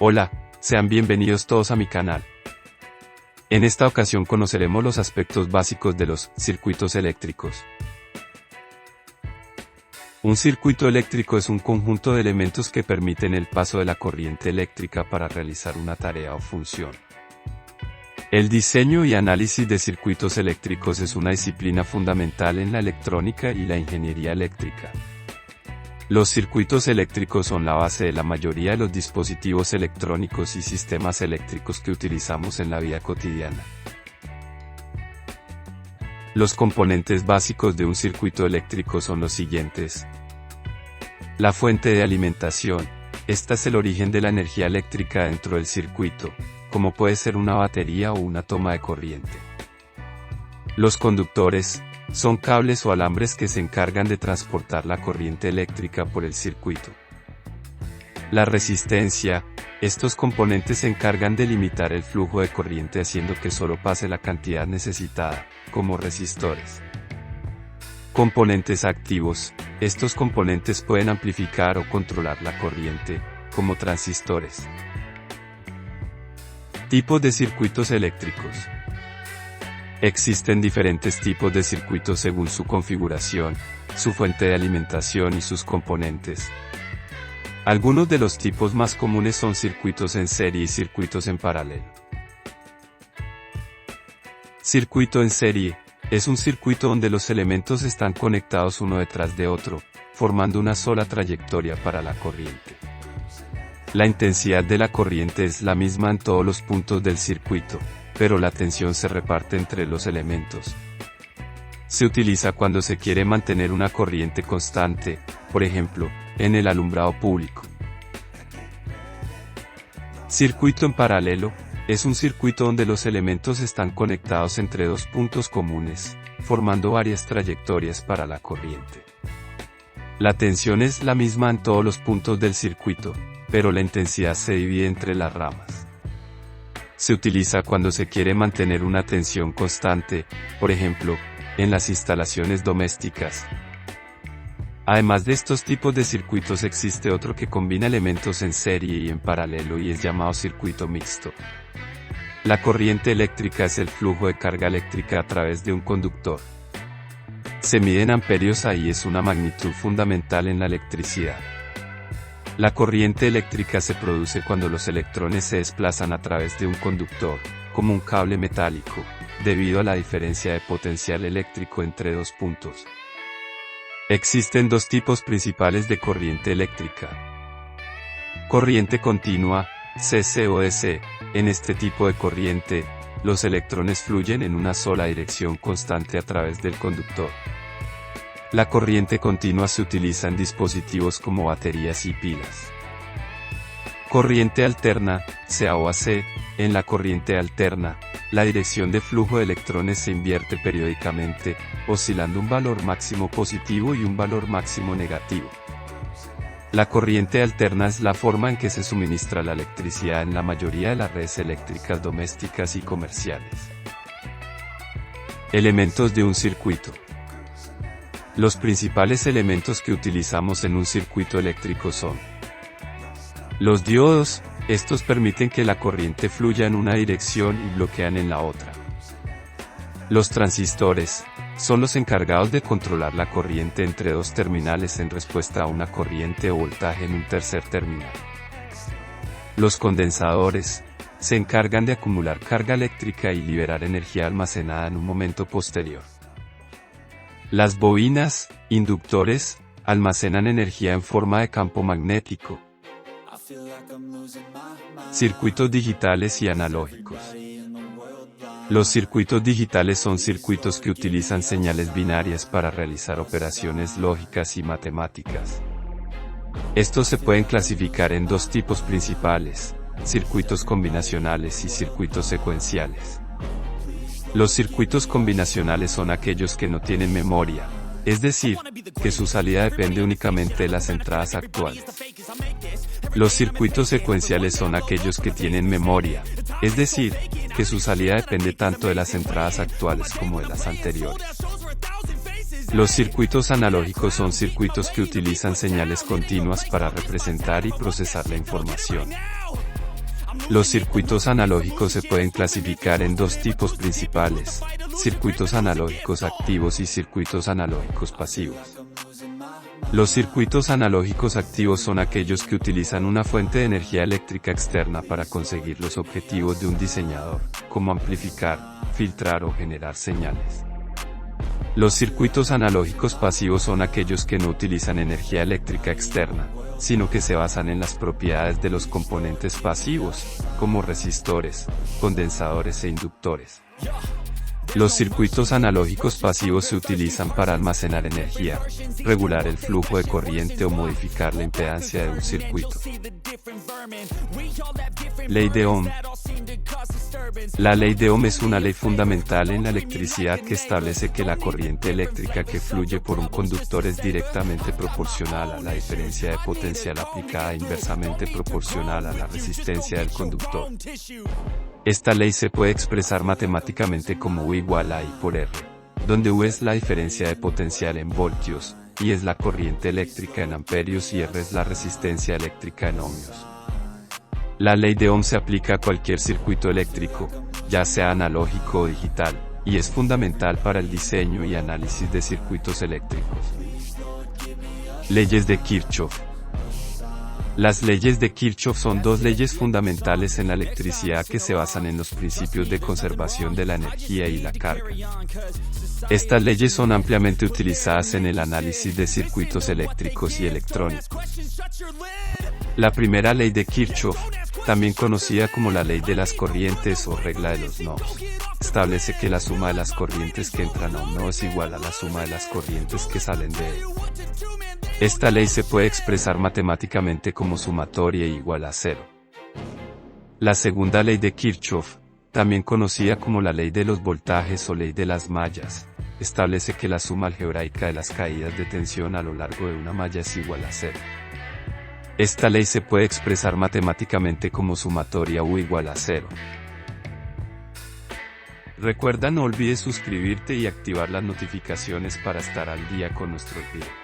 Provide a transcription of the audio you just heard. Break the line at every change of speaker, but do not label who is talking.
Hola, sean bienvenidos todos a mi canal. En esta ocasión conoceremos los aspectos básicos de los circuitos eléctricos. Un circuito eléctrico es un conjunto de elementos que permiten el paso de la corriente eléctrica para realizar una tarea o función. El diseño y análisis de circuitos eléctricos es una disciplina fundamental en la electrónica y la ingeniería eléctrica. Los circuitos eléctricos son la base de la mayoría de los dispositivos electrónicos y sistemas eléctricos que utilizamos en la vida cotidiana. Los componentes básicos de un circuito eléctrico son los siguientes. La fuente de alimentación. Esta es el origen de la energía eléctrica dentro del circuito, como puede ser una batería o una toma de corriente. Los conductores. Son cables o alambres que se encargan de transportar la corriente eléctrica por el circuito. La resistencia. Estos componentes se encargan de limitar el flujo de corriente haciendo que solo pase la cantidad necesitada, como resistores. Componentes activos. Estos componentes pueden amplificar o controlar la corriente, como transistores. Tipos de circuitos eléctricos. Existen diferentes tipos de circuitos según su configuración, su fuente de alimentación y sus componentes. Algunos de los tipos más comunes son circuitos en serie y circuitos en paralelo. Circuito en serie es un circuito donde los elementos están conectados uno detrás de otro, formando una sola trayectoria para la corriente. La intensidad de la corriente es la misma en todos los puntos del circuito, pero la tensión se reparte entre los elementos. Se utiliza cuando se quiere mantener una corriente constante, por ejemplo, en el alumbrado público. Circuito en paralelo es un circuito donde los elementos están conectados entre dos puntos comunes, formando varias trayectorias para la corriente. La tensión es la misma en todos los puntos del circuito, pero la intensidad se divide entre las ramas. Se utiliza cuando se quiere mantener una tensión constante, por ejemplo, en las instalaciones domésticas. Además de estos tipos de circuitos existe otro que combina elementos en serie y en paralelo y es llamado circuito mixto. La corriente eléctrica es el flujo de carga eléctrica a través de un conductor. Se mide en amperios y es una magnitud fundamental en la electricidad. La corriente eléctrica se produce cuando los electrones se desplazan a través de un conductor, como un cable metálico, debido a la diferencia de potencial eléctrico entre dos puntos. Existen dos tipos principales de corriente eléctrica. Corriente continua, DC o DC. En este tipo de corriente, los electrones fluyen en una sola dirección constante a través del conductor. La corriente continua se utiliza en dispositivos como baterías y pilas. Corriente alterna, CA o AC. En la corriente alterna, la dirección de flujo de electrones se invierte periódicamente, oscilando un valor máximo positivo y un valor máximo negativo. La corriente alterna es la forma en que se suministra la electricidad en la mayoría de las redes eléctricas domésticas y comerciales. Elementos de un circuito. Los principales elementos que utilizamos en un circuito eléctrico son los diodos. Estos permiten que la corriente fluya en una dirección y bloquean en la otra. Los transistores son los encargados de controlar la corriente entre dos terminales en respuesta a una corriente o voltaje en un tercer terminal. Los condensadores se encargan de acumular carga eléctrica y liberar energía almacenada en un momento posterior. Las bobinas, inductores, almacenan energía en forma de campo magnético. Circuitos digitales y analógicos. Los circuitos digitales son circuitos que utilizan señales binarias para realizar operaciones lógicas y matemáticas. Estos se pueden clasificar en dos tipos principales: circuitos combinacionales y circuitos secuenciales. Los circuitos combinacionales son aquellos que no tienen memoria, es decir, que su salida depende únicamente de las entradas actuales. Los circuitos secuenciales son aquellos que tienen memoria, es decir, que su salida depende tanto de las entradas actuales como de las anteriores. Los circuitos analógicos son circuitos que utilizan señales continuas para representar y procesar la información. Los circuitos analógicos se pueden clasificar en dos tipos principales: circuitos analógicos activos y circuitos analógicos pasivos. Los circuitos analógicos activos son aquellos que utilizan una fuente de energía eléctrica externa para conseguir los objetivos de un diseñador, como amplificar, filtrar o generar señales. Los circuitos analógicos pasivos son aquellos que no utilizan energía eléctrica externa, sino que se basan en las propiedades de los componentes pasivos, como resistores, condensadores e inductores. Los circuitos analógicos pasivos se utilizan para almacenar energía, regular el flujo de corriente o modificar la impedancia de un circuito. Ley de Ohm. La ley de Ohm es una ley fundamental en la electricidad que establece que la corriente eléctrica que fluye por un conductor es directamente proporcional a la diferencia de potencial aplicada e inversamente proporcional a la resistencia del conductor. Esta ley se puede expresar matemáticamente como U igual a I por R, donde U es la diferencia de potencial en voltios, I es la corriente eléctrica en amperios y R es la resistencia eléctrica en ohmios. La ley de Ohm se aplica a cualquier circuito eléctrico, ya sea analógico o digital, y es fundamental para el diseño y análisis de circuitos eléctricos. Leyes de Kirchhoff. Las leyes de Kirchhoff son dos leyes fundamentales en la electricidad que se basan en los principios de conservación de la energía y la carga. Estas leyes son ampliamente utilizadas en el análisis de circuitos eléctricos y electrónicos. La primera ley de Kirchhoff, también conocida como la ley de las corrientes o regla de los nodos, establece que la suma de las corrientes que entran a un nodo es igual a la suma de las corrientes que salen de él. Esta ley se puede expresar matemáticamente como sumatoria e igual a cero. La segunda ley de Kirchhoff, también conocida como la ley de los voltajes o ley de las mallas, establece que la suma algebraica de las caídas de tensión a lo largo de una malla es igual a cero. Esta ley se puede expresar matemáticamente como sumatoria U igual a cero. Recuerda, no olvides suscribirte y activar las notificaciones para estar al día con nuestros videos.